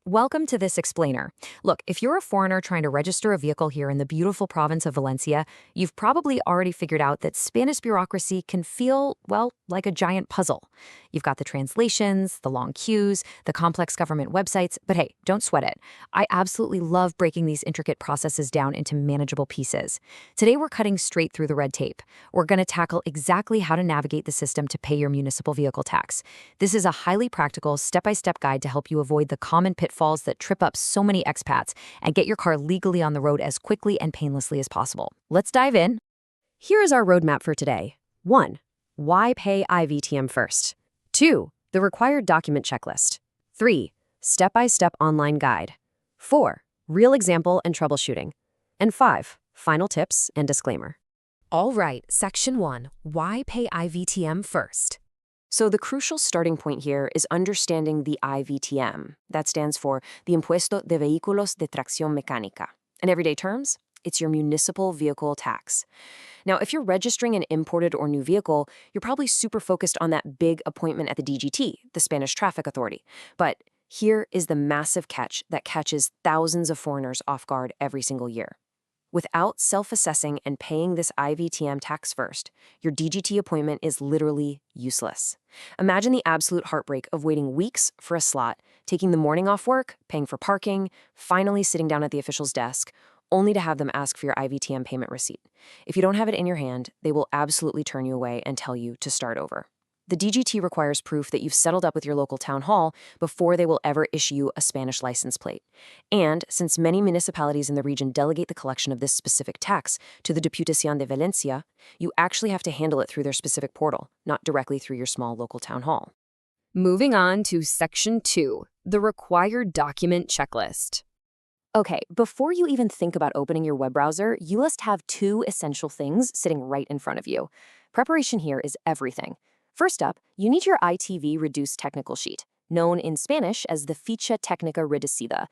Welcome to this explainer. Look, if you're a foreigner trying to register a vehicle here in the beautiful province of Valencia, you've probably already figured out that Spanish bureaucracy can feel, well, like a giant puzzle. You've got the translations, the long queues, the complex government websites, but hey, don't sweat it. I absolutely love breaking these intricate processes down into manageable pieces. Today we're cutting straight through the red tape. We're going to tackle exactly how to navigate the system to pay your municipal vehicle tax. This is a highly practical, step-by-step guide to help you avoid the common pitfalls that trip up so many expats and get your car legally on the road as quickly and painlessly as possible. Let's dive in. Here is our roadmap for today. 1. Why pay IVTM first? 2. The required document checklist. 3. Step-by-step online guide. 4. Real example and troubleshooting. And 5. Final tips and disclaimer. All right, Section 1. Why pay IVTM first? So the crucial starting point here is understanding the IVTM. That stands for the Impuesto de Vehículos de Tracción Mecánica. In everyday terms, it's your municipal vehicle tax. Now, if you're registering an imported or new vehicle, you're probably super focused on that big appointment at the DGT, the Spanish Traffic Authority. But here is the massive catch that catches thousands of foreigners off guard every single year. Without self-assessing and paying this IVTM tax first, your DGT appointment is literally useless. Imagine the absolute heartbreak of waiting weeks for a slot, taking the morning off work, paying for parking, finally sitting down at the official's desk, only to have them ask for your IVTM payment receipt. If you don't have it in your hand, they will absolutely turn you away and tell you to start over. The DGT requires proof that you've settled up with your local town hall before they will ever issue you a Spanish license plate. And since many municipalities in the region delegate the collection of this specific tax to the Diputació de Valencia, you actually have to handle it through their specific portal, not directly through your small local town hall. Moving on to Section 2, the required document checklist. Okay, before you even think about opening your web browser, you must have two essential things sitting right in front of you. Preparation here is everything. First up, you need your ITV Reduced Technical Sheet, known in Spanish as the Ficha Técnica Reducida.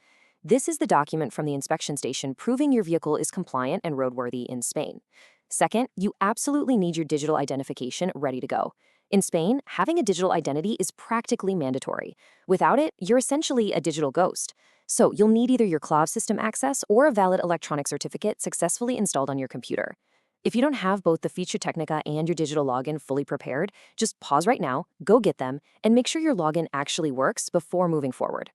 This is the document from the inspection station proving your vehicle is compliant and roadworthy in Spain. Second, you absolutely need your digital identification ready to go. In Spain, having a digital identity is practically mandatory. Without it, you're essentially a digital ghost. So you'll need either your cloud system access or a valid electronic certificate successfully installed on your computer. If you don't have both the Ficha Técnica and your digital login fully prepared, just pause right now, go get them, and make sure your login actually works before moving forward.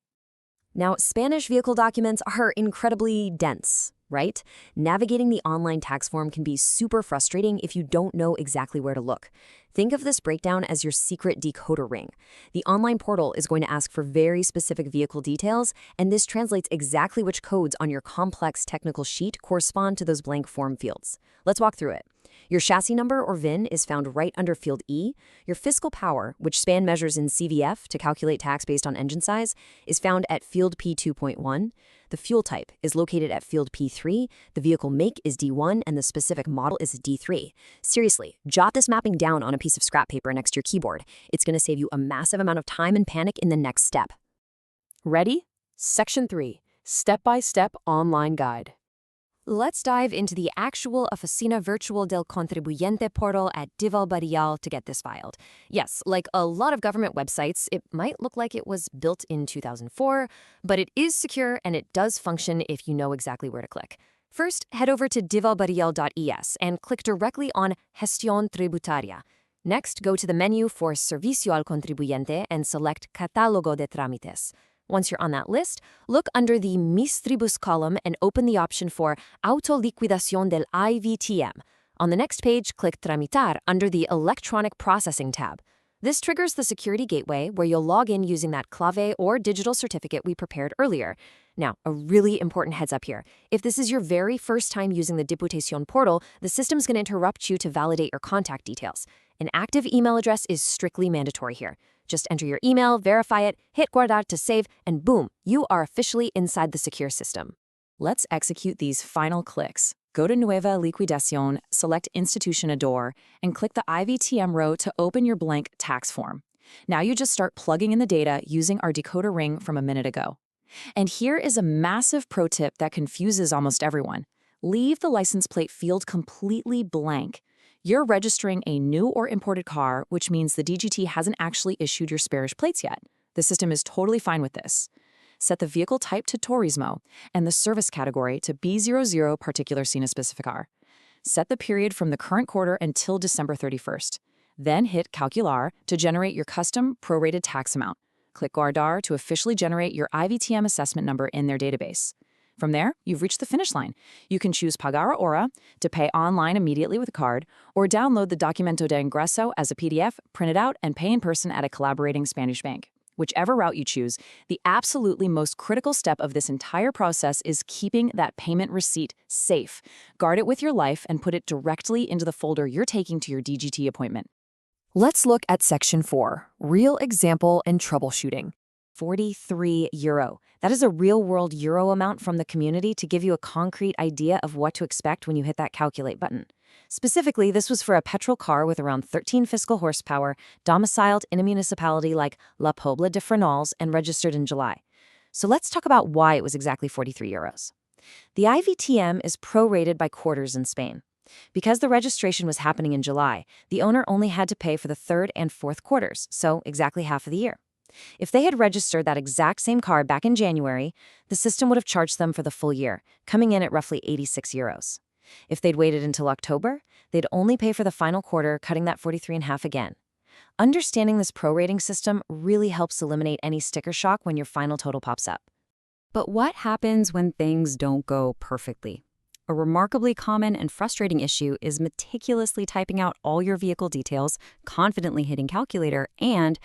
Now, Spanish vehicle documents are incredibly dense, right? Navigating the online tax form can be super frustrating if you don't know exactly where to look. Think of this breakdown as your secret decoder ring. The online portal is going to ask for very specific vehicle details, and this translates exactly which codes on your complex technical sheet correspond to those blank form fields. Let's walk through it. Your chassis number or VIN is found right under field E. Your fiscal power, which span measures in CVF to calculate tax based on engine size, is found at field P2.1. The fuel type is located at field P3, the vehicle make is D1, and the specific model is D3. Seriously, jot this mapping down on a piece of scrap paper next to your keyboard. It's going to save you a massive amount of time and panic in the next step. Ready? Section 3, Step-by-Step Online Guide. Let's dive into the actual Oficina Virtual del Contribuyente portal at dival.es to get this filed. Yes, like a lot of government websites, it might look like it was built in 2004, but it is secure and it does function if you know exactly where to click. First, head over to dival.es and click directly on Gestión Tributaria. Next, go to the menu for Servicio al Contribuyente and select Catálogo de trámites. Once you're on that list, look under the Mis Tribus column and open the option for Autoliquidación del IVTM. On the next page, click Tramitar under the Electronic Processing tab. This triggers the security gateway where you'll log in using that clave or digital certificate we prepared earlier. Now, a really important heads up here. If this is your very first time using the Diputación portal, the system's going to interrupt you to validate your contact details. An active email address is strictly mandatory here. Just enter your email, verify it, hit Guardar to save, and boom, you are officially inside the secure system. Let's execute these final clicks. Go to Nueva Liquidación, select Institution Adore, and click the IVTM row to open your blank tax form. Now you just start plugging in the data using our decoder ring from a minute ago. And here is a massive pro tip that confuses almost everyone. Leave the license plate field completely blank. You're registering a new or imported car, which means the DGT hasn't actually issued your Spanish plates yet. The system is totally fine with this. Set the vehicle type to Turismo and the service category to B00 Particular Sin Especificar. Set the period from the current quarter until December 31st. Then hit Calcular to generate your custom prorated tax amount. Click Guardar to officially generate your IVTM assessment number in their database. From there, you've reached the finish line. You can choose Pagar Ahora to pay online immediately with a card, or download the Documento de Ingreso as a PDF, print it out, and pay in person at a collaborating Spanish bank. Whichever route you choose, the absolutely most critical step of this entire process is keeping that payment receipt safe. Guard it with your life and put it directly into the folder you're taking to your DGT appointment. Let's look at Section 4, Real Example and Troubleshooting. €43. That is a real-world euro amount from the community to give you a concrete idea of what to expect when you hit that calculate button. Specifically, this was for a petrol car with around 13 fiscal horsepower, domiciled in a municipality like La Pobla de Farnals and registered in July. So let's talk about why it was exactly €43. The IVTM is prorated by quarters in Spain. Because the registration was happening in July, the owner only had to pay for the third and fourth quarters, so exactly half of the year. If they had registered that exact same car back in January, the system would have charged them for the full year, coming in at roughly €86. If they'd waited until October, they'd only pay for the final quarter, cutting that 43 in half again. Understanding this prorating system really helps eliminate any sticker shock when your final total pops up. But what happens when things don't go perfectly? A remarkably common and frustrating issue is meticulously typing out all your vehicle details, confidently hitting calculator, and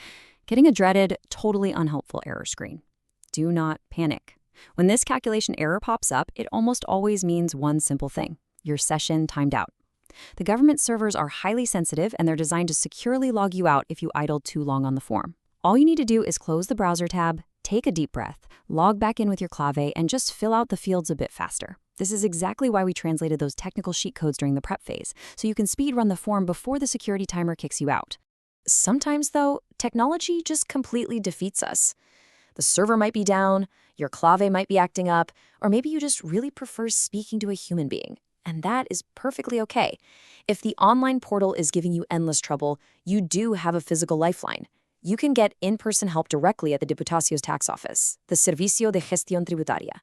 getting a dreaded, totally unhelpful error screen. Do not panic. When this calculation error pops up, it almost always means one simple thing: your session timed out. The government servers are highly sensitive, and they're designed to securely log you out if you idled too long on the form. All you need to do is close the browser tab, take a deep breath, log back in with your clave, and just fill out the fields a bit faster. This is exactly why we translated those technical sheet codes during the prep phase, so you can speed run the form before the security timer kicks you out. Sometimes, though, technology just completely defeats us. The server might be down, your clave might be acting up, or maybe you just really prefer speaking to a human being. And that is perfectly okay. If the online portal is giving you endless trouble, you do have a physical lifeline. You can get in-person help directly at the Diputació's tax office, the Servicio de Gestión Tributaria.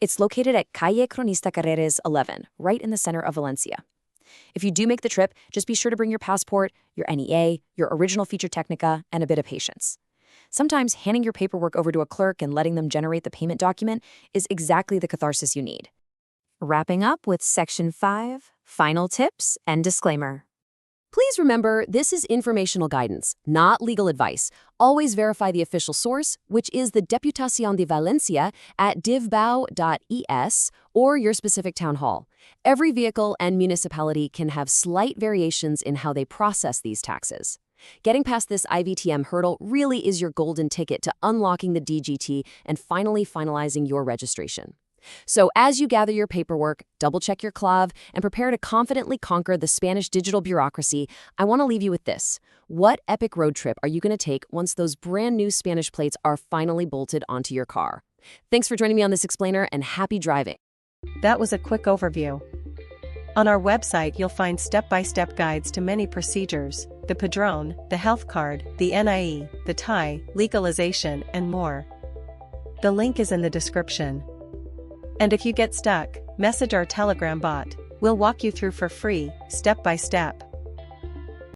It's located at Calle Cronista Carreras 11, right in the center of Valencia. If you do make the trip, just be sure to bring your passport, your NEA, your original feature technica, and a bit of patience. Sometimes handing your paperwork over to a clerk and letting them generate the payment document is exactly the catharsis you need. Wrapping up with Section 5, Final Tips and Disclaimer. Please remember, this is informational guidance, not legal advice. Always verify the official source, which is the Diputació de Valencia at dival.es or your specific town hall. Every vehicle and municipality can have slight variations in how they process these taxes. Getting past this IVTM hurdle really is your golden ticket to unlocking the DGT and finally finalizing your registration. So as you gather your paperwork, double-check your clave, and prepare to confidently conquer the Spanish digital bureaucracy, I want to leave you with this. What epic road trip are you going to take once those brand new Spanish plates are finally bolted onto your car? Thanks for joining me on this explainer, and happy driving. That was a quick overview. On our website you'll find step-by-step guides to many procedures: the Padrón, the health card, the NIE, the TIE, legalization, and more. The link is in the description. And if you get stuck, message our Telegram bot. We'll walk you through for free, step by step.